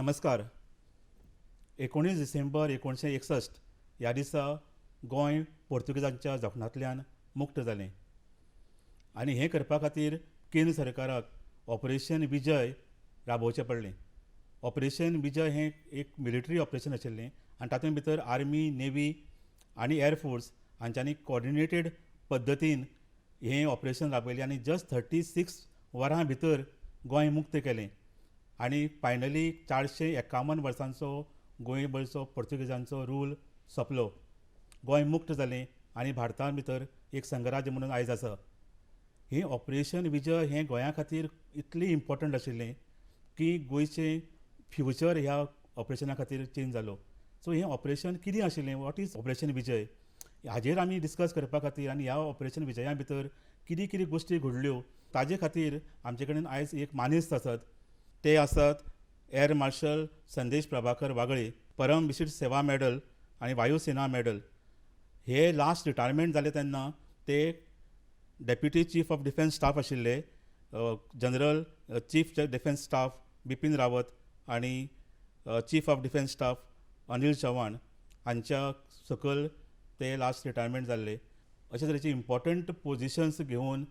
नमस्कार. 19 डिसेंबर 1961 ह्या दिसा गोंय पोर्तुगेजांच्या जखणांतल्यान मुक्त जालें आनी हें करपा खातीर केंद्र सरकाराक ऑपरेशन विजय राबोवचें पडलें. ऑपरेशन विजय हें एक मिलिटरी ऑपरेशन आशिल्लें आनी तातूंत भितर आर्मी, नेवी आनी एअरफोर्स हांच्यांनी कॉर्डिनेटेड पद्दतीन हें ऑपरेशन राबयलें आनी जस्ट 36 वरां भितर गोंय मुक्त केलें आनी फायनली 451 वर्सांचो गोंयभरचो पोर्तुगेजांचो रूल सोंपलो. गोंय मुक्त जालें आनी भारता भितर एक संघराज्य म्हणून आयज आसा. हें ऑपरेशन विजय हें गोंया खातीर इतलें इम्पॉर्टंट आशिल्लें की गोंयचें फ्युचर ह्या ऑपरेशना खातीर चेंज जालो. सो हें ऑपरेशन कितें आशिल्लें, वॉट इज ऑपरेशन विजय, हाजेर आमी डिस्कस करपा खातीर आनी ह्या ऑपरेशन विजया भितर कितें कितें गोश्टी घडल्यो ताजे खातीर आमचे कडेन आयज एक मानेस्त आसात. ते आसात एअर मार्शल संदेश प्रभाकर वागळे, परम विशिश्ट सेवा मेडल आनी वायुसेना मेडल. हे लास्ट रिटायरमेंट जाले तेन्ना ते deputy chief of defence staff आशिल्ले. General chief defence staff Bipin Rawat आनी chief of defence staff Anil Chavan हांच्या सकयल ते लास्ट रिटायरमेंट जाल्ले. अशे तरेचे इम्पॉर्टंट पोजिशन्स घेवन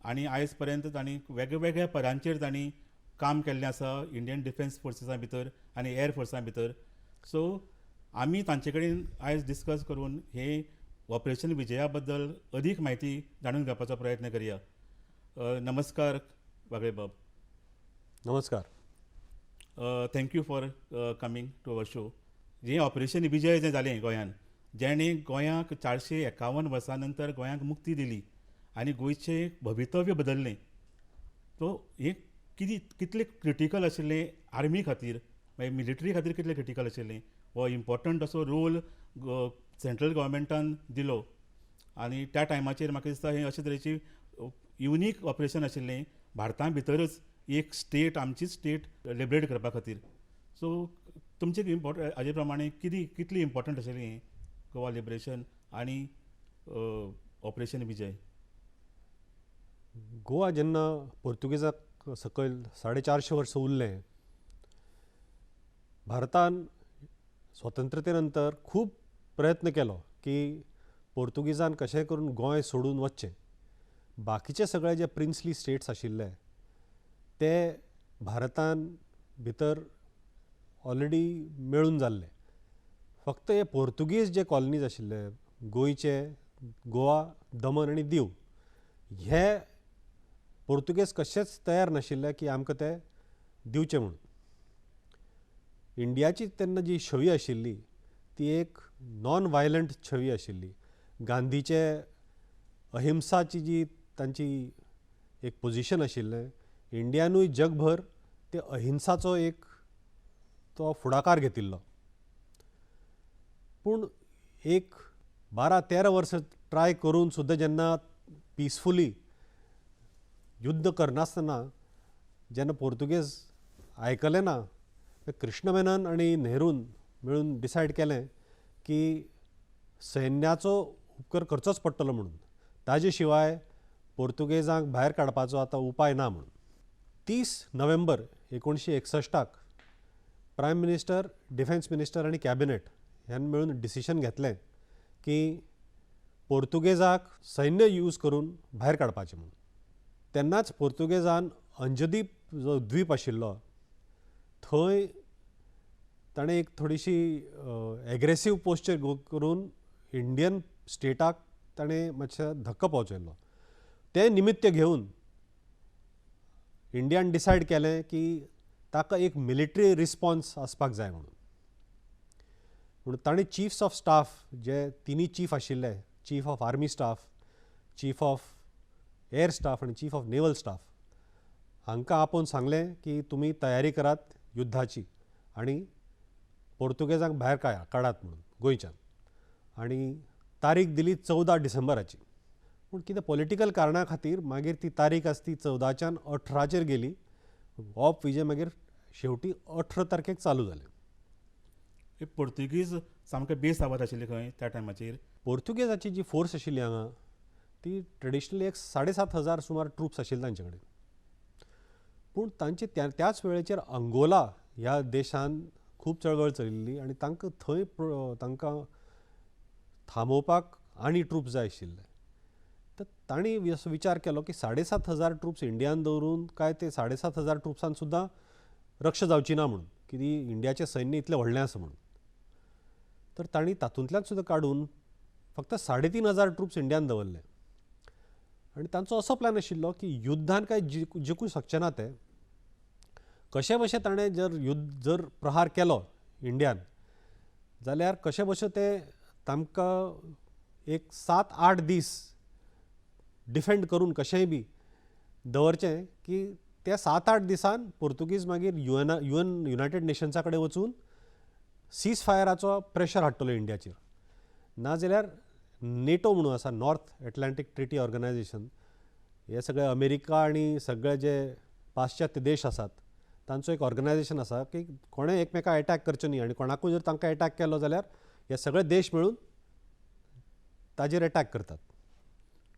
आनी आयज पर्यंत तांणी वेगवेगळ्या पदांचेर तांणी काम केल्लें आसा इंडियन डिफेन्स फोर्सिसां भितर आनी एअर फोर्सां भितर. सो आमी तांचे कडेन आयज डिस्कस करून हे ऑपरेशन विजया बद्दल अदीक म्हायती जाणून घेवपाचो प्रयत्न करया. नमस्कार वागळे बाब. नमस्कार. Thank you for coming to our show. जें ऑपरेशन विजय जें जालें गोंयांत, जेणे गोंयाक 451 वर्सां नंतर गोंयांक मुक्ती दिली आनी गोंयचें भवितव्य बदल्लें. सो हें कितलें क्रिटिकल आशिल्लें आर्मी खातीर, मागीर मिलिटरी खातीर कितलें क्रिटिकल आशिल्लें, हो इम्पॉर्टंट असो रोल सेंट्रल गव्हर्मेंटान दिलो. आनी त्या टायमाचेर म्हाका दिसता हें अशे तरेची युनीक ऑपरेशन आशिल्लें भारता भितरच एक स्टेट, आमची स्टेट लिबरेट करपा खातीर. सो तुमचें हाजे प्रमाणे कितली इम्पॉर्टंट आशिल्लें हें गोवा लिबरेशन आनी ऑपरेशन विजय. गोवा जेन्ना पोर्तुगेजाक सकयल 450 वर्सां उरलें, भारतान स्वतंत्रते नंतर खूब प्रयत्न केलो की पोर्तुगेजान कशें करून गोंय सोडून वचचें. बाकीचे सगळे जे प्रिन्सली स्टेट्स आशिल्ले ते भारतान भितर ऑलरेडी मेळून जाल्ले. फक्त हे पोर्तुगीज जे कॉलनीज आशिल्ले गोंयचे, गोवा, दमन आनी दीव, हे पोर्तुगेज कशेंच तयार नाशिल्ले की आमकां ते दिवचे म्हणून. इंडियाची तेन्ना जी छवी आशिल्ली ती एक नॉन वायलंट छवी आशिल्ली. गांधीचे अहिंसाची जी तांची एक पोजिशन आशिल्लें, इंडियानूय जगभर ते अहिंसाचो एक तो फुडाकार घेतिल्लो. पूण एक 12-13 वर्सां ट्राय करून सुद्दां जेन्ना पिसफुली युद्ध करनासतना जेन्ना पोर्तुगेज आयकले ना, कृष्ण मेनन आनी नेरून मेळून डिसायड केलें की सैन्याचो उपकार करचोच पडटलो म्हणून. ताजे शिवाय पोर्तुगेजांक भायर काडपाचो आतां उपाय ना म्हणून. 30 November 1961 prime minister, defence minister आनी कॅबिनेट ह्यान मेळून डिसिशन घेतलें की पोर्तुगेजाक सैन्य यूज करून भायर काडपाचें म्हणून. तेन्नाच पोर्तुगेजान अंजदीप जो द्वीप आशिल्लो थंय ताणें एक थोडीशी एग्रेसीव पोस्चर करून इंडियन स्टेटाक ताणें मातशें धक्को पावचयल्लो. ते निमित्त घेवन इंडियान डिसायड केलें की ताका एक मिलिटरी रिस्पॉन्स आसपाक जाय म्हणून. म्हणून ताणें चीफ्स ऑफ स्टाफ जे तिनी चीफ आशिल्ले, chief of army staff, chief of air staff आनी चीफ ऑफ नेवल स्टाफ, हांकां आपोवन सांगलें की तुमी तयारी करात युद्धाची आनी पोर्तुगेजांक भायर काडात म्हणून गोंयच्यान. आनी तारीख दिली 14 डिसेंबराची. पूण कितें पॉलिटिकल कारणां खातीर मागीर ती तारीख आसा ती 14च्यान 18चेर गेली. ऑप विजय मागीर शेवटी 18 तारखेक चालू जालें. पोर्तुगीज सामके बेसावत आशिल्ले खंय त्या टायमाचेर. पोर्तुगेजाची जी फोर्स आशिल्ली हांगा ती ट्रेडिशनली एक 7,500 सुमार ट्रुप्स आशिल्ले तांचे कडेन. पूण तांचे त्याच वेळेचेर अंगोला ह्या देशान खूब चळवळ चलिल्ली आनी तांकां थंय तांकां थांबोवपाक आनी ट्रुप्स जाय आशिल्ले. तर तांणी असो विचार केलो की 7,500 ट्रुप्स इंडियान दवरून काय ते 7,500 ट्रुप्सान सुद्दां रक्षा जावची ना म्हणून, कित्याक इंडियाचें सैन्य इतलें व्हडलें आसा म्हणून. तर तांणी तातूंतल्यान सुद्दां काडून फक्त 3,500 ट्रुप्स इंडियान दवरले. आनी तांचो असो प्लॅन आशिल्लो की युद्धान काय जिखूं शकचे ना ते. कशे भशेन ताणें जर प्रहार केलो इंडियान जाल्यार कशे भशेन ते तांकां एक 7-8 दीस डिफेंड करून कशेंय बी दवरचें की त्या 7-8 दिसान पोर्तुगीज मागीर युनायटेड नेशन्सा कडेन वचून सीज फायराचो प्रेशर हाडटलो इंडियाचेर. नाजाल्यार नेटो म्हणून आसा, नॉर्थ एटलांटीक ट्रिटी ऑर्गनायझेशन, हे सगळे अमेरिका आनी सगळे जे पाश्चात्य देश आसात तांचो एक ऑर्गनायझेशन आसा की कोणें एकमेकाक एटॅक करचें न्ही आनी कोणाकूय जर तांकां एटॅक केलो जाल्यार हे सगळे देश मेळून ताजेर एटॅक करतात.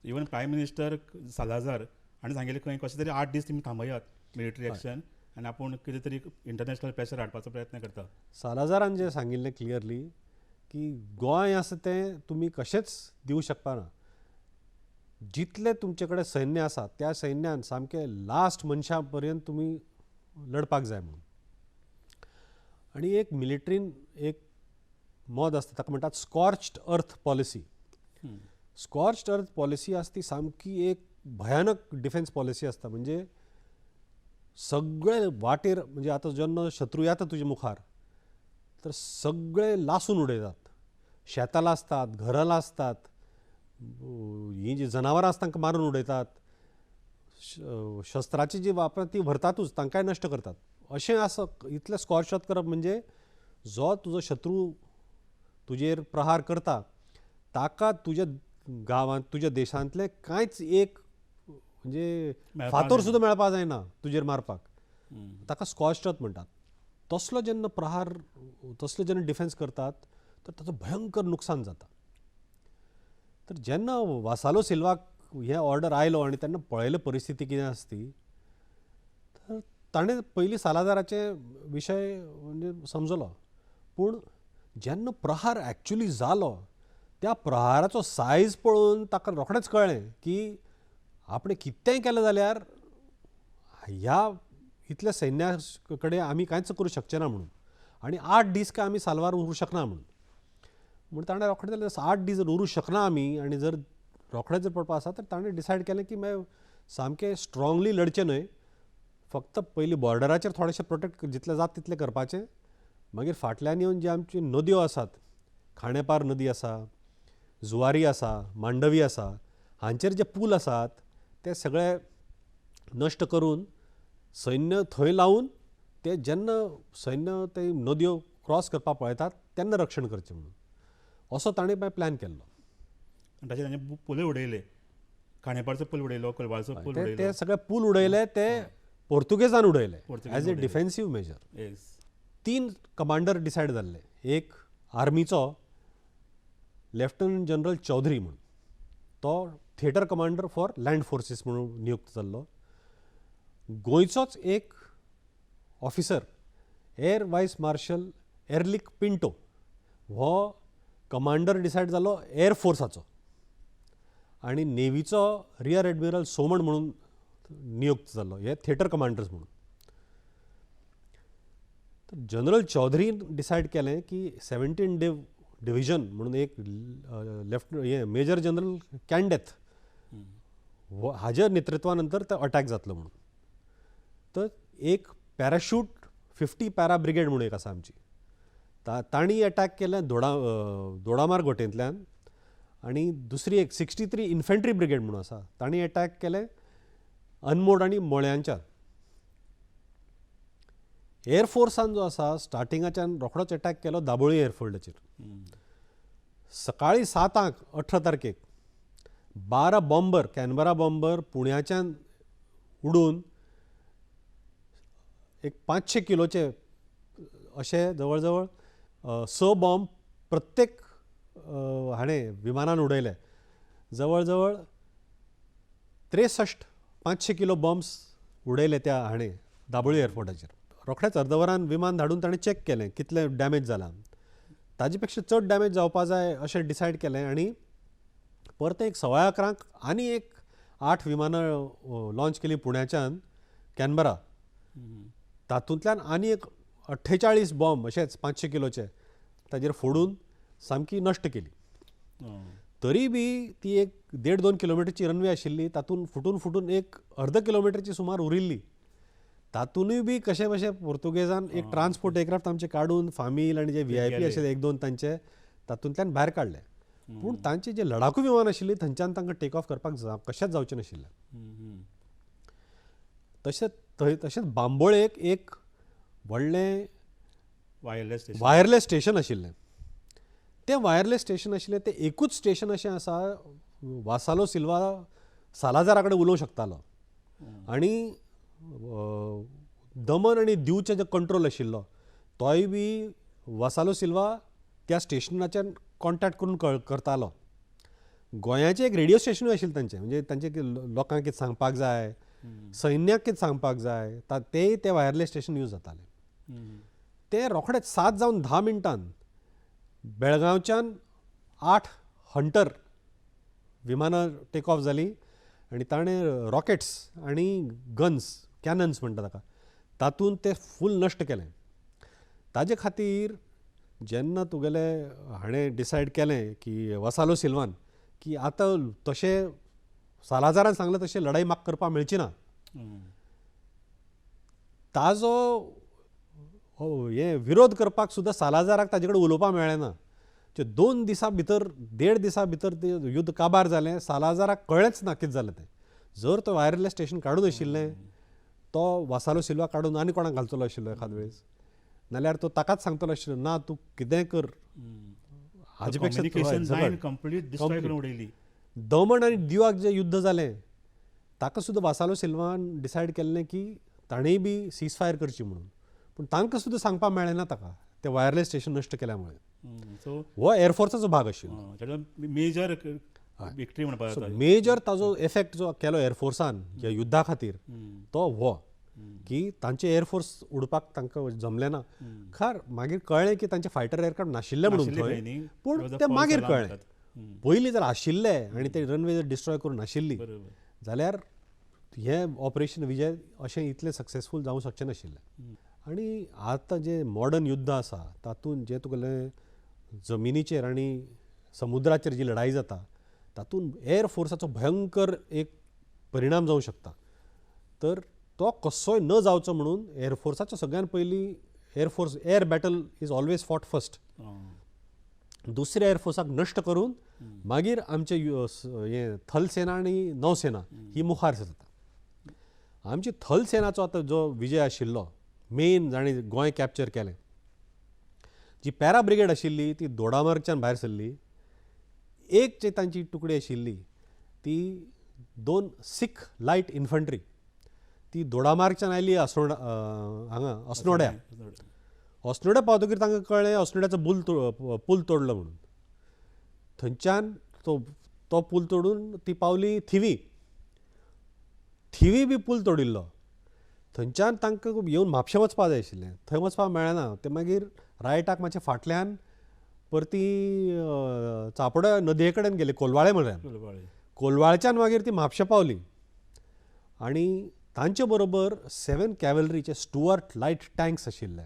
इवन प्रायम मिनिस्टर सालाझार हाणें सांगिल्लें खंय कशें तरी 8 दीस तुमी थांबयात मिलिटरी एक्शन आनी आपूण कितें तरी इंटरनॅशनल प्रेशर हाडपाचो प्रयत्न करता. सालाझारान जें सांगिल्लें क्लियरली की गोंय आसा तें तुमी कशेंच दिवं शकपाना. जितलें तुमचे कडेन सैन्य आसा त्या सैन्यान सामकें लास्ट मनशा पर्यंत तुमी लडपाक जाय म्हणून. आनी एक मिलिटरीन एक मोद आसता ताका म्हणटात स्कॉर्च्ड अर्थ पॉलिसी. स्कॉर्च्ड अर्थ पॉलिसी आसा ती सामकी एक भयानक डिफेन्स पॉलिसी आसता. म्हणजे सगळे वाटेर, म्हणजे आतां जेन्ना शत्रू येता तुज्या मुखार तर सगळे लासून उडयतात. शेतां लासतात, घरां लासतात, हीं जी जनावरां आसता तांकां मारून उडयतात, शस्त्राची जी वापर ती व्हरतातूच, तांकांय नश्ट करतात. अशें आसा इतलें स्कॉर्च अर्थ करप म्हणजे जो तुजो शत्रू तुजेर प्रहार करता ताका तुज्या गांवांत तुज्या देशांतले कांयच एक म्हणजे फातर सुद्दां मेळपा जायना तुजेर मारपाक. ताका स्कॉर्च अर्थ म्हणटात. तसलो जेन्ना प्रहार, तसलो जेन्ना डिफेन्स करतात तर ताचो भयंकर नुकसान जाता. तर जेन्ना वासालो सिल्वाक हे ऑर्डर आयलो आनी तेन्ना पळयले परिस्थिती कितें आसा ती, तर ताणें पयलीं सालाझाराचे विशय म्हणजे समजलो. पूण जेन्ना प्रहार एक्चुली जालो त्या प्रहाराचो सायज पळोवन ताका रोखडेंच कळ्ळें की आपणें कितेंय केलें जाल्यार ह्या इतल्या सैन्या कडेन आमी कांयच करूं शकचे ना म्हणून. आनी 8 दीस काय आमी साल्वार उरूं शकना म्हणून. म्हूण ताणें रोखडें जाल्यार 8 दीस जर उरूं शकना आमी आनी जर रोखडें जर पडपा आसा तर ताणें डिसायड केलें की मागीर सामकें स्ट्रॉंगली लडचें न्हय, फक्त पयलीं बॉर्डराचेर थोडेशें प्रोटेक्ट जितलें जाता तितलें करपाचें. मागीर फाटल्यान येवन जे आमच्यो नद्यो आसात, खांडेपार नदी आसा, जुवारी आसा, मांडवी आसा, हांचेर जे पूल आसात ते सगळे नश्ट करून सैन्य थंय लावन ते जेन्ना सैन्य ते नद्यो क्रॉस करपाक पळयतात तेन्ना रक्षण करचें म्हणून असो ताणें मागीर प्लॅन केल्लो. आनी ताचे ताणें पुलय उडयले, खांडेपारचो पूल उडयलो, कोलवाळचो पूल उडयलो. ते सगळे पूल उडयले ते पोर्तुगेजान उडयले as a defensive major. 3 commander decided जाल्ले. एक आर्मीचो लेफ्टनंट जनरल चौधरी म्हणून, तो theatre commander for land forces म्हणून नियुक्त जाल्लो. गोंयचोच एक officer air vice marshal Erlic Pinto हो कमांडर डिसायड जालो एअर फोर्साचो. आनी नेव्हीचो रियर एडमिरल सोमण म्हणून नियुक्त जाल्लो, हे थिएटर कमांडर्स म्हणून. तर जनरल चौधरीन डिसायड केलें की 17 डिव्हिजन म्हणून एक मेजर जनरल कॅन्डेथ हाज्या नेतृत्वा नंतर तो अटॅक जातलो म्हणून. तर एक पॅराशूट 50 पॅरा ब्रिगेड म्हणून एक आसा आमची, तांणी अटॅक केलें दोडामार गोटेंतल्यान. आनी दुसरी एक 63 इन्फंट्री ब्रिगेड म्हणून आसा, तांणी अटॅक केलें अनमोड आनी मळ्यांच्यान. एअरफोर्सान जो आसा स्टार्टिंगाच्यान रोखडोच अटॅक केलो दाबोळी एअरफोर्टाचेर. सकाळीं 7 18 तारखेक 12 बॉम्बर, कॅनबरा बॉम्बर पुण्याच्यान उडून एक 500 किलोचे अशे जवळ जवळ 6 बॉम्ब प्रत्येक हाणें विमानान उडयले. जवळ जवळ 63 500 किलो बॉम्ब्स उडयले त्या हाणें दाबोळी एअरपोर्टाचेर. रोखडेच अर्दवरान विमान धाडून ताणें चॅक केलें कितलें डॅमेज जालां. ताजे पेक्षा चड डॅमेज जावपा जाय अशें डिसायड केलें आनी परते एक 11:15 आनी एक 8 विमानां लॉन्च केलीं पुण्याच्यान कॅनबरा. तातूंतल्यान आनी एक 48 बॉम्ब अशेच 500 किलोचे ताजेर फोडून सामकी नश्ट केली. तरी बी ती एक 1.5-2 किलोमिटरची रनवे आशिल्ली, तातूंत फुटून एक अर्द किलोमिटरची सुमार उरिल्ली. तातूंतय बी कशें कशें पोर्तुगेजान एक ट्रान्सपोर्ट एअरक्राफ्ट आमचे काडून फामील आनी जे VIP आशिल्ले 1-2 तांचे तातूंतल्यान भायर काडले. पूण तांचे जे लडाखू विमान आशिल्ली थंयच्यान तांकां टेक ऑफ करपाक कशेंच जावचें नाशिल्लें. तशेंच बांबोळेक एक व्हडलें वायरलेस स्टेशन आशिल्लें. तें वायरलेस स्टेशन आशिल्लें तें एकूच स्टेशन अशें आसा वासालो सिल्वा सालाजारा कडेन उलोवंक शकतालो आनी दमन आनी दिवचे जो कंट्रोल आशिल्लो तोय बी वासालो सिल्वा त्या स्टेशनाच्यान कॉन्टॅक्ट करून करतालो. गोंयाचें एक रेडिओ स्टेशनूय आशिल्लें तांचें, म्हणजे तांचे लोकांक कितें सांगपाक जाय, सैन्याक कितें सांगपाक जाय तेंय ते वायरलेस स्टेशन यूज जातालें. ते रोखडेच 7:10 बेळगांवच्यान 8 हंटर विमानां टेक ऑफ जालीं आनी ताणें रॉकेट्स आनी गन्स कॅनन्स म्हणटा ताका तातूंत ते फूल नश्ट केलें. ताजे खातीर जेन्ना तुगेले हाणें डिसायड केलें की वासालो सिल्वान की आतां तशें सालाजारान सांगलें तशें लढाई म्हाका करपाक मेळची ना, ताजो विरोध करपाक सुद्दां सालाजाराक ताजे कडेन उलोवपाक मेळ्ळें ना. 2 दिसां भितर 1.5 दिसां भितर तें युध्द काबार जालें. सालाजाराक कळ्ळेंच ना कितें जालें तें. जर तो वायरलेस स्टेशन काडून आशिल्लें तो वासालो सिल्वा काडून आनी कोणाक घालतलो आशिल्लो एखाद वेळेस, नाल्यार तो ताकाच सांगतलो आशिल्लो ना तूं कितेंय कर. हाजे पेक्षा दमण आनी दिवाक जें युध्द जालें ताका सुद्दां वासालो सिल्वान डिसायड केल्लें की ताणेंय बी सीज फायर करची म्हणून. पूण तांकां सुद्दां सांगपाक मेळ्ळें ना ताका ते वायरलेस स्टेशन नश्ट केल्या मुळे. हो एअरफोर्साचो भाग आशिल्लो. मेजर ताजो एफेक्ट जो केलो एअरफोर्सान ह्या युद्धा खातीर तो हो की तांचे एअरफोर्स उडपाक तांकां जमलें ना. खार मागीर कळ्ळें की तांचे फायटर एअरक्राफ्ट नाशिल्ले म्हणून थंय, पूण तें मागीर कळ्ळें. पयलीं जर आशिल्ले आनी ते रनवे जर डिस्ट्रॉय करून नाशिल्ली जाल्यार हें ऑपरेशन विजय अशें इतलें सक्सेसफूल जावंक शकचें नाशिल्लें. आनी आतां जे मॉडर्न युद्ध आसा तातूंत जे तुगेलें जमिनीचेर आनी समुद्राचेर जी लढाई जाता तातूंत एअरफोर्साचो भयंकर एक परिणाम जावंक शकता. तर तो कसोय न जावचो म्हणून एअरफोर्साचो सगळ्यान पयलीं air force air battle is always fought first. दुसऱ्या एअरफोर्साक नश्ट करून मागीर आमचे थल सेना आनी नौसेना ही मुखार जाता. आमची थल सेनाचो आतां जो विजय आशिल्लो मेन जाणें गोंय कॅप्चर केलें. जी पॅरा ब्रिगेड आशिल्ली ती दोडामार्गच्यान भायर सरली. एक जी तांची तुकडी आशिल्ली ती 2 सीख लायट इन्फंट्री ती दोडामार्गच्यान आयली हांगा अस्नोड्या. अस्नोड्या पावतकीर तांकां कळ्ळें अस्नोड्याचो पूल तोडलो म्हणून. थंयच्यान तो पूल तोडून ती पावली थिवी बी पूल तोडिल्लो. थंयच्यान तांकां येवन म्हापशें वचपाक जाय आशिल्लें, थंय वचपाक मेळ्ळें ना. ते मागीर रायटाक मातशें फाटल्यान परती चापोड्या नदये कडेन गेली कोलवाळे म्हळ्यार. कोलवाळच्यान मागीर ती म्हापशें पावली आनी तांचे बरोबर 7 कॅवलरीचे स्टुअर्ट लायट टँक्स आशिल्ले.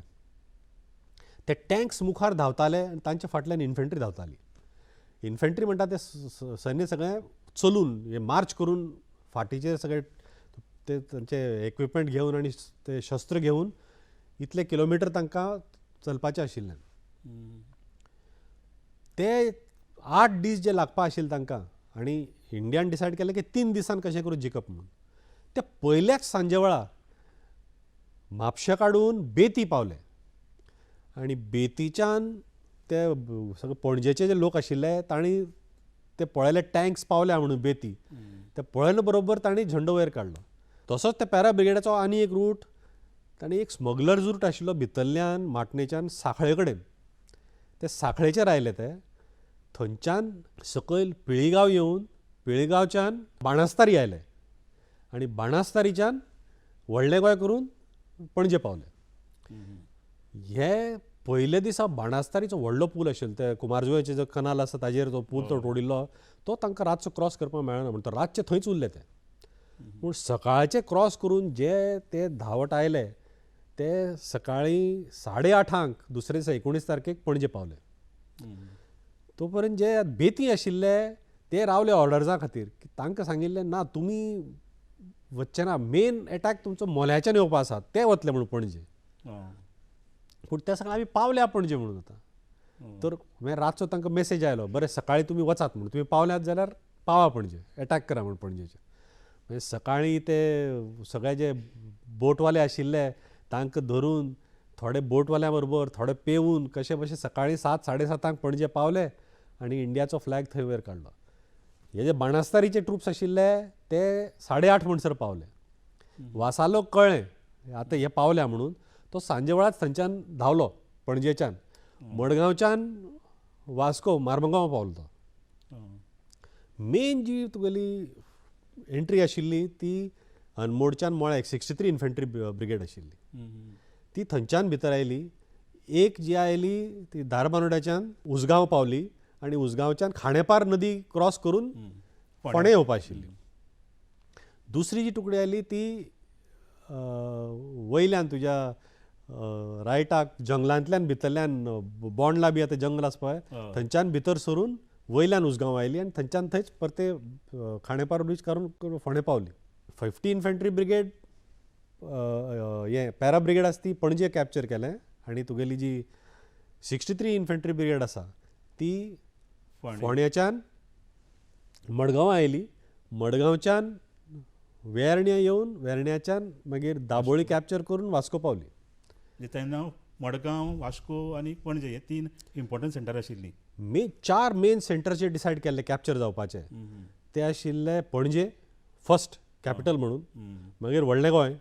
ते टँक्स मुखार धांवताले आनी तांचे फाटल्यान इन्फंट्री धांवताली. इन्फंट्री म्हणटा ते सैन्य सगळें चलून मार्च करून फाटीचेर सगळे ते तांचे इक्विपमेंट घेवन आनी ते शस्त्र घेवन इतले किलोमिटर तांकां चलपाचें आशिल्लें. ते 8 दीस जे लागपा आशिल्ले तांकां आनी इंडियान डिसायड केलें की 3 दिसान कशें करून जिखप म्हणून. ते पयल्याच सांजे वेळा म्हापशें काडून बेती पावले आनी बेतीच्यान ते सगळे पणजेचे जे लोक आशिल्ले तांणी ते पळयले टँक्स पावल्या म्हणून बेती. ते पळयले बरोबर तांणी झंडो वयर काडलो. तसोच त्या पॅरा ब्रिगेडाचो आनी एक रूट तांणी एक स्मगलर्स रूट आशिल्लो भितरल्यान माटणेच्यान सांखळे कडेन. ते सांखळेचेर आयले ते. थंयच्यान सकयल पिळीगांव येवन पिळीगांवच्यान बाणस्तारी आयले आनी बाणस्तारीच्यान व्हडलें गोंय करून पणजे पावले. हे पयले दिसा बाणास्तारीचो व्हडलो पूल आशिल्लो ते कुमारजुव्याचे जो कनाल आसा ताजेर तो पूल तो तोडिल्लो तो तांकां रातचो क्रॉस करपाक मेळना म्हणटा रातचे थंयच उरले ते पूण सकाळचे क्रॉस करून जे ते धांवत आयले ते सकाळीं 8:30 दुसरे दिसा 19 तारखेक पणजे पावले तो पर्यंत जे बेती आशिल्ले ते रावले ऑर्डर्सा खातीर की तांकां सांगिल्लें ना तुमी वच्चे ना मेन एटॅक तुमचो मोल्याच्यान येवपा आसा ते वतले म्हणून पणजे पूण त्या सांगले आमी पावल्या पणजे म्हणून आतां तर मागीर रातचो तांकां मेसेज आयलो बरें सकाळीं तुमी वचात म्हणून तुमी पावल्यात जाल्यार पावा पणजे एटॅक करा म्हणून पणजेचे मागीर सकाळीं ते सगळे जे बोटवाले आशिल्ले तांकां धरून थोडे बोटवाल्या बरोबर थोडे पेवून कशे भशेन सकाळीं 7:30 पणजे पावले आनी इंडियाचो फ्लॅग थंय वयर काडलो हे जे बाणास्तारीचे ट्रुप्स आशिल्ले ते 8:30 म्हणसर पावले वासालो कळ्ळें आतां हे पावल्या म्हणून तो सांजे वेळाच थंयच्यान धांवलो पणजेच्यान मडगांवच्यान वास्को मार्मगांव पावलो तो मेन जी तुगेली एंट्री आशिल्ली ती अनमोडच्यान मोळ्याक 63 इन्फंट्री ब्रिगेड आशिल्ली ती थंयच्यान भितर आयली एक जी आयली ती धारबांदोड्याच्यान उसगांव पावली आनी उसगांवच्यान खांडेपार नदी क्रॉस करून फोंडें येवपा आशिल्ली दुसरी जी तुकडी आयली ती वयल्यान तुज्या रायटाक जंगलांतल्यान भितरल्यान बोंडला बी आतां जंगल आसा पळय थंयच्यान भितर सरून वयल्यान उसगांव आयली आनी थंयच्यान थंयच परते खांडेपार ब्रीज करून फोंडें पावली 50 इन्फंट्री ब्रिगेड हे पॅरा ब्रिगेड आसा ती पणजे कॅप्चर केलें आनी तुगेली जी 63 इन्फंट्री ब्रिगेड आसा ती फोंड्याच्यान मडगांव आयली मडगांवच्यान वेर्ण्या येवन वेर्ण्याच्यान मागीर दाबोळी कॅप्चर करून वास्को पावली तेन्ना मडगांव वास्को आनी पणजे हे 3 इम्पॉर्टंट सेंटर आशिल्लीं 4 मेन सेंटरचे डिसायड केल्ले कॅप्चर जावपाचे ते आशिल्ले पणजे फर्स्ट कॅपिटल म्हणून मागीर व्हडलें गोंय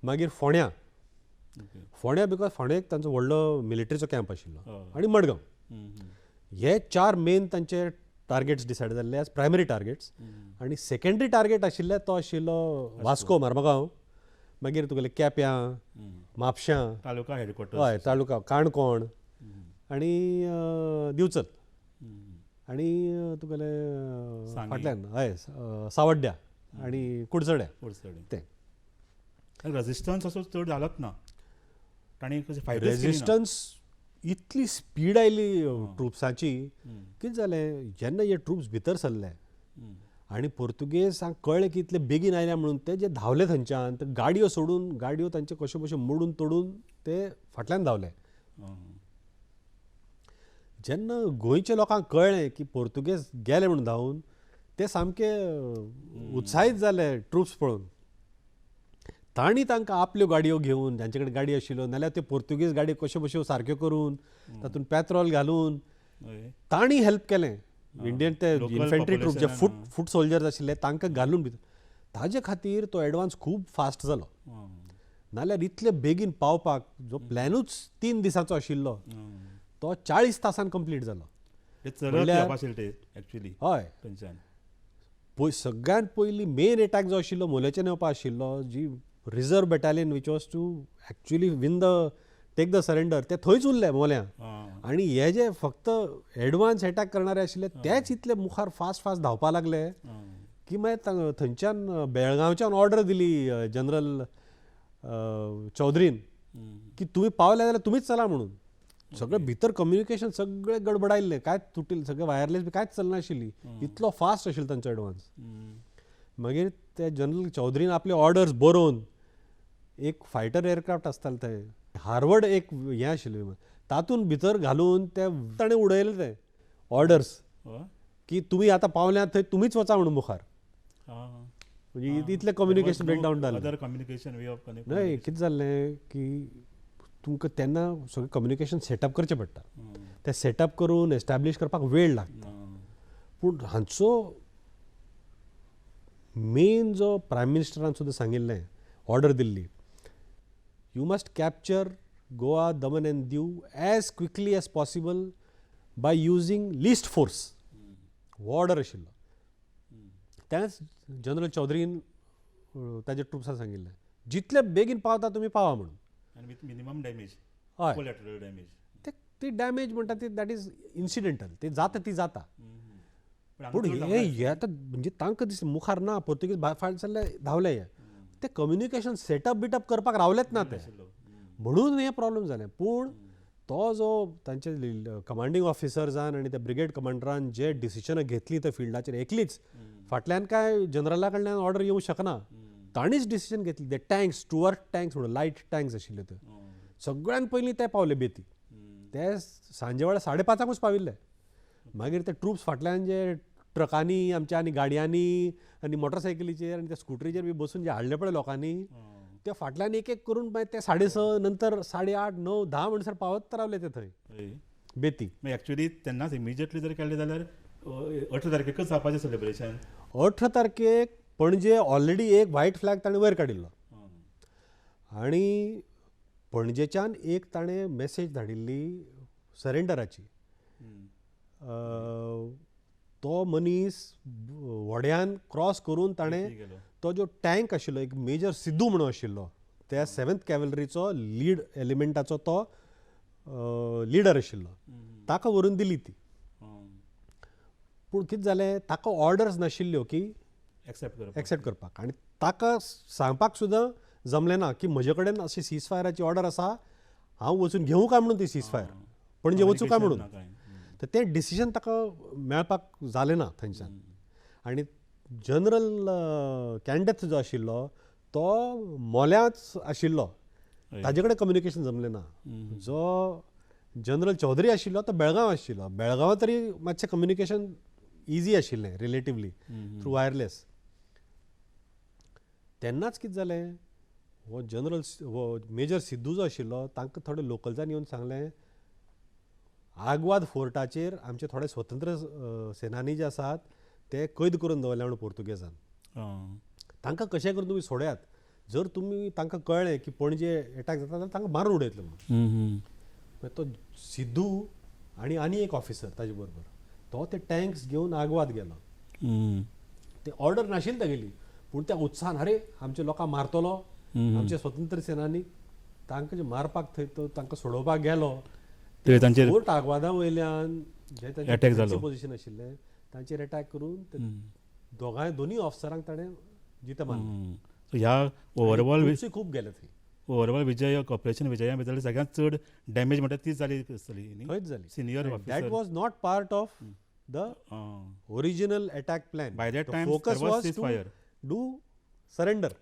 मागीर फोंड्या फोंड्या बिकॉज फोंड्याक तांचो व्हडलो मिलिटरीचो कॅम्प आशिल्लो आनी मडगांव हे 4 मेन तांचे टार्गेट्स डिसायड जाल्ले एज प्रायमरी टार्गेट्स आनी सेकंडरी टार्गेट आशिल्ले तो आशिल्लो वास्को मार्मगांव मागीर तुगेले केप्यां म्हापशां तालुका हेडक्वॉर्टर हय तालुका काणकोण आनी दिवचल आनी तुगेले फाटल्यान हय सावड्ड्या आनी कुडचड्या ते रेजिस्टन्स असो चड जालोच ना तांणी फायट रेजिस्टन्स इतली स्पीड आयली ट्रुप्साची कितें जालें जेन्ना हे ट्रुप्स भितर सरले आनी पोर्तुगेजांक कळ्ळें की इतले बेगीन आयल्या म्हणून ते जे धांवले थंयच्यान ते गाडयो सोडून गाडयो तांचे कश्यो कश्यो मोडून तोडून ते फाटल्यान धांवले जेन्ना गोंयच्या लोकांक कळ्ळें की पोर्तुगेज गेले म्हणून धांवून ते सामके उत्साहीत जाले ट्रुप्स पळोवन तांणी तांकां आपल्यो गाडयो घेवन जांचे कडेन गाडी आशिल्ल्यो नाल्यार त्यो पोर्तुगेज गाडयो कश्यो बश्यो सारक्यो करून तातूंत पेट्रोल घालून तांणी हेल्प केलें इंडियन ते इन्फंट्री ट्रूप जे फूट सोल्जर्स आशिल्ले तांकां घालून भितर ताजे खातीर तो एडवान्स खूब फास्ट जालो नाल्यार इतले बेगीन पावपाक जो प्लॅनूच 3 दिसाचो आशिल्लो तो 40 तासान कंप्लीट जालो हय सगळ्यात पयलीं मेन एटॅक जो आशिल्लो मोल्याच्यान येवपा आशिल्लो जी reserve battalion which was to actually win the take the surrender ते थंयच उरले मोल्या आनी हे जे फक्त एडवान्स एटॅक करणारे आशिल्ले तेच इतले मुखार फास्ट फास्ट धांवपा लागले की मागीर थंयच्यान बेळगांवच्यान ऑर्डर दिली जनरल चौधरीन की तुमी पावले जाल्यार तुमीच चला म्हणून सगळें भितर कम्युनिकेशन सगळें गडबडायल्लें कांयच तुटिल्लें सगळें वायरलेस बी कांयच चलनाशिल्ली इतलो फास्ट आशिल्लो तांचो एडवान्स मागीर ते जनरल चौधरीन आपले ऑर्डर्स बरोवन एक फायटर एअरक्राफ्ट आसताले थंय हार्वर्ड एक हें आशिल्लें तातूंत भितर घालून ते ताणें उडयले ते ऑर्डर्स की तुमी आतां पावल्यात थंय तुमीच वचा म्हणून मुखार म्हणजे इतलें कम्युनिकेशन ब्रेकडावन जालें न्हय कितें जाल्लें की तुमकां तेन्ना सगळें कम्युनिकेशन सेटअप करचें पडटा तें सेटअप करून एस्टॅब्लीश करपाक वेळ लागता पूण हांचो मेन जो प्रायम मिनिस्टरान सुद्दां सांगिल्लें order Delhi you must capture Goa Daman and Diu as quickly as possible by using least force हो ऑर्डर आशिल्लो तेंच जनरल चौधरीन ताजे ट्रुप्सांक सांगिल्लें जितले बेगीन पावता तुमी पावा म्हणून आनी विथ मिनिमम डॅमेज हय कोलॅटरल डॅमेज. ती डॅमेज म्हणटा ती दॅट इज इन्सिडेंटल, ती जाता ती जाता. पूण पूण हांगा चड हे आतां म्हणजे तांकां दिसता मुखार ना, पोर्तुगीज भायर फाट जाल्ले धांवले हे. ते कम्युनिकेशन सेटअप बिटअप करपाक रावलेच ना ते, म्हणून हे प्रॉब्लेम जाले. पूण तो जो तांचे कमांडींग ऑफिसर्जान आनी त्या ब्रिगेड कमांडरान जे डिसिशनां घेतली त्या फिल्डाचेर एकलीच, फाटल्यान काय जनरला कडल्यान ऑर्डर येवंक शकना, तांणीच डिसिशन घेतली. ते टँक्स, स्टुअर्ट टँक्स म्हणून लायट टँक्स आशिल्ले ते सगळ्यान पयलीं ते पावले बेती. ते सांजे वेळार 5:30 पाविल्ले. मागीर ते ट्रुप्स फाटल्यान जे ट्रकांनी आमच्या आनी गाडयांनी आनी मोटरसायकलीचेर आनी त्या स्कुटरीचेर बी बसून जे हाडले पळय लोकांनी, ते फाटल्यान एक एक करून मागीर ते 6:30 नंतर 8:30, 9, 10 म्हणसर पावत रावले ते थंय बेती. एक्चुअली तेन्नाच इमिजिएटली जर केलें जाल्यार 18 तारखेकच जावपाचें सेलिब्रेशन. 18 तारखेक पणजे ऑलरेडी एक व्हायट फ्लॅग ताणें वयर काडिल्लो आनी पणजेच्यान एक ताणें मॅसेज धाडिल्ली सरेंडराची. तो मनीस व्हड्यान क्रॉस करून ताणें तो जो टँक आशिल्लो, एक मेजर सिद्धू म्हणून आशिल्लो, त्या 7th कॅव्हलरीचो लीड एलिमेंटाचो तो लिडर आशिल्लो, ताका व्हरून दिली ती. पूण कितें जालें, ताका ऑर्डर्स नाशिल्ल्यो की एक्सेप्ट करपाक, आनी ताका सांगपाक सुद्दां जमलें ना की म्हजे कडेन अशी सीज फायराची ऑर्डर आसा, हांव वचून घेवं काय म्हणून ती सीज फायर, पणजे वचूं काय म्हणून. तर तें डिसिजन ताका मेळपाक जालें ना थंयच्यान. आनी जनरल कॅन्डेथ जो आशिल्लो तो मोल्याच आशिल्लो, ताजे कडेन कम्युनिकेशन जमलें ना. जो जनरल चौधरी आशिल्लो तो बेळगांव आशिल्लो. बेळगांव तरी मातशें कम्युनिकेशन इजी आशिल्लें रिलेटिवली थ्रू वायरलेस. तेन्नाच कितें जालें, हो मेजर सिद्धू जो आशिल्लो तांकां थोडे लोकल्सांनी येवन सांगलें, आग्वाद फोर्टाचेर आमचे थोडे स्वतंत्र सेनानी जे आसात ते कैद करून दवरले म्हणून पोर्तुगेजान. तांकां कशें करून तुमी सोडयात. जर तुमी तांकां कळ्ळें की पणजे एटॅक जाता जाल्यार तांकां मारून उडयतले म्हणून. तो सिद्धू आनी एक ऑफिसर ताजे बरोबर तो ते टँक्स घेवन आग्वाद गेलो. ते ऑर्डर नाशिल्ली तागेली, पूण त्या उत्साहान अरे आमच्या लोकांक मारतलो, आमचे स्वतंत्र सेनानी तांकां जे मारपाक थंय तो तांकां सोडोवपाक गेलो. फोर्ट आग्वादा वयल्यान जे तांचे पोजिशन आशिल्लें तांचेर अटॅक करून दोनी ऑफिसरांक ताणें जिते मारले. ह्या ओवरऑल खूब गेले थंय. ओवरऑल विजय ऑपरेशन विजया भितर सगळ्यांत चड डॅमेज म्हणटा तीच जाली आसतली न्ही. थंयच जाली. Senior that was not part of the original attack plan. By that time focus was to fire do surrender.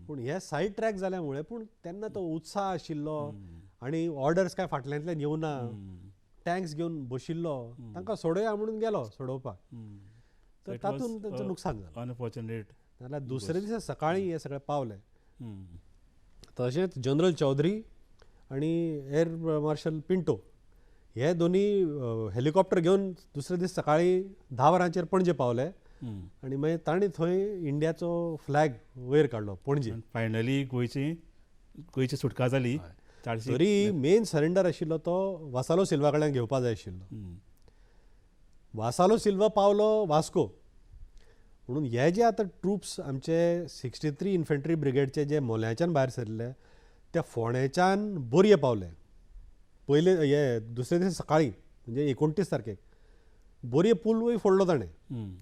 पूण हे सायड ट्रॅक जाल्या मुळे, पूण तेन्ना तो उत्साह आशिल्लो आनी ऑर्डर्स काय फाटल्यातल्यान येवना, टँक्स घेवन बशिल्लो, तांकां सोडया म्हणून गेलो सोडोवपाक. तर तातूंत तांचें नुकसान जालें. अनफॉर्च्युनेट. नाल्यार दुसरे दिसा सकाळीं हे सगळे पावले. तशेंच जनरल चौधरी आनी एअर मार्शल पिंटो हे दोनी हेलिकॉप्टर घेवन दुसरे दीस सकाळीं 10 वरांचेर पणजे पावले. आनी मागीर तांणी थंय इंडियाचो फ्लॅग वयर काडलो पणजे. फायनली गोंयची सुटका जाली. तरी मेन सरेंडर आशिल्लो तो वासालो सिल्वा कडल्यान घेवपा जाय आशिल्लो. वासालो सिल्वा पावलो वास्को. म्हणून हे जे आतां ट्रुप्स आमचे 63 इन्फंट्री ब्रिगेडचे जे मोल्याच्यान भायर सरले ते फोंड्याच्यान बोरये पावले. पयले हे दुसरे दीस सकाळीं म्हणजे 29 तारखेक बोरये पूलूय फोडलो ताणें.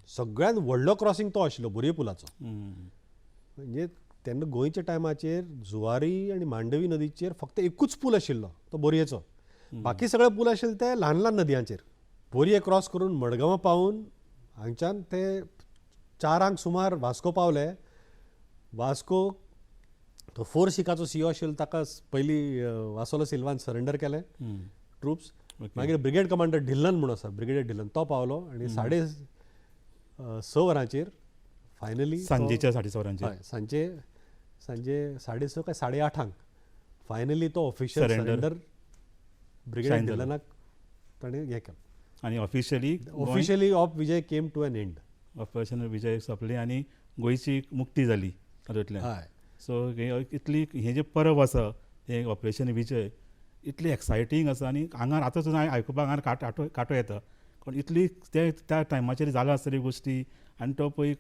सगळ्यान व्हडलो क्रॉसींग तो आशिल्लो बोरये पुलाचो. म्हणजे तेन्ना गोंयच्या टायमाचेर जुवारी आनी मांडवी नदीचेर फक्त एकूच पूल आशिल्लो तो बोरयेचो. बाकी सगळे पूल आशिल्ले ते ल्हान ल्हान नदयांचेर. बोरये क्रॉस करून मडगांवां पावून हांगच्यान ते 4 सुमार वास्को पावले. वास्को तो 4 शिकाचो सीओ आशिल्लो ताका पयलीं वासोलो सिल्वान सरेंडर केलें ट्रुप्स. मागीर ब्रिगेड कमांडर ढिल्लन म्हणून आसा, ब्रिगेडियर ढिल्लन तो पावलो आनी 6:30 वरांचेर फायनली सांजेच्या 6:30 वरांचेर सांजे 6:30 काय 8:30 फायनली तो ऑफिशियल सरेंडर ब्रिगेडियर ढिल्लनाक ताणें हें केलें. आनी officially of Vijay came to an end. Operation Vijay सोंपलें आनी गोंयची मुक्ती जाली तातूंतल्यान. सो इतली हें जें पर्व आसा हें ऑपरेशन विजय इतली एक्सायटींग आसा आनी हांगा आतां सुद्दां आयकुपाक हांगा कांटो येता. कारण इतली त्या टायमाचेर जाल्यो आसतल्यो गोश्टी आनी तो पळय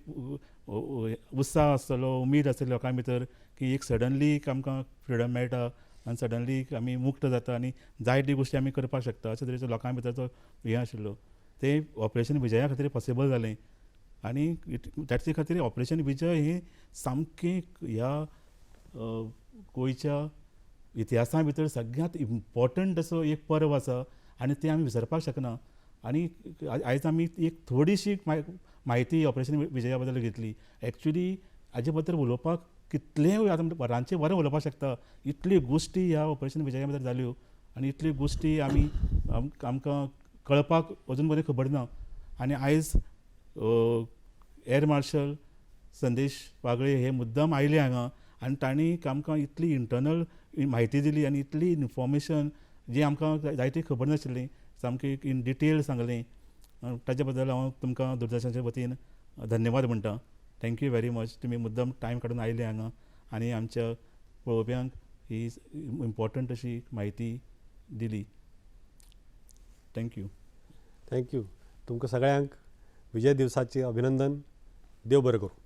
उत्साह आसतलो, उमेद आसतली लोकां भितर की एक सडनली आमकां फ्रिडम मेळटा आनी सडनली आमी मुक्त जाता आनी जायती गोश्टी आमी करपाक शकता अशे तरेचो लोकां भितरचो हें आशिल्लो तें ऑपरेशन विजया खातीर पॉसिबल जालें आनी ताचे खातीर ऑपरेशन विजय हें सामकें ह्या गोंयच्या इतिहासा भितर सगळ्यांत इम्पॉर्टंट असो एक पर्व आसा आनी तें आमी विसरपाक शकना आनी आयज आमी एक थोडीशी म्हायती ऑपरेशन विजया बद्दल घेतली एक्चुली हाजे बद्दल उलोवपाक कितलेंय आतां वरांचें वरां उलोवपाक शकता इतली गोश्टी ह्या ऑपरेशन विजया बद्दल जाल्यो आनी इतली गोश्टी आमी आमकां कळपाक अजून पर्यंत खबर ना आनी आयज एअर मार्शल संदेश वागळे हे मुद्दम आयले हांगा आनी तांणी आमकां इतली इंटरनल म्हायती दिली आनी इतली इन्फॉर्मेशन जी आमकां जायती खबर नाशिल्ली सामकी इन डिटेल सांगलें ताचे बद्दल हांव तुमकां दूरदर्शनाच्या वतीन धन्यवाद म्हणटा थँक्यू व्हेरी मच तुमी मुद्दम टायम काडून आयले हांगा आनी आमच्या पळोवप्यांक ही इम्पॉर्टंट अशी म्हायती दिली थँक्यू थँक्यू तुमकां सगळ्यांक विजय दिवसाचें अभिनंदन देव बरें करूं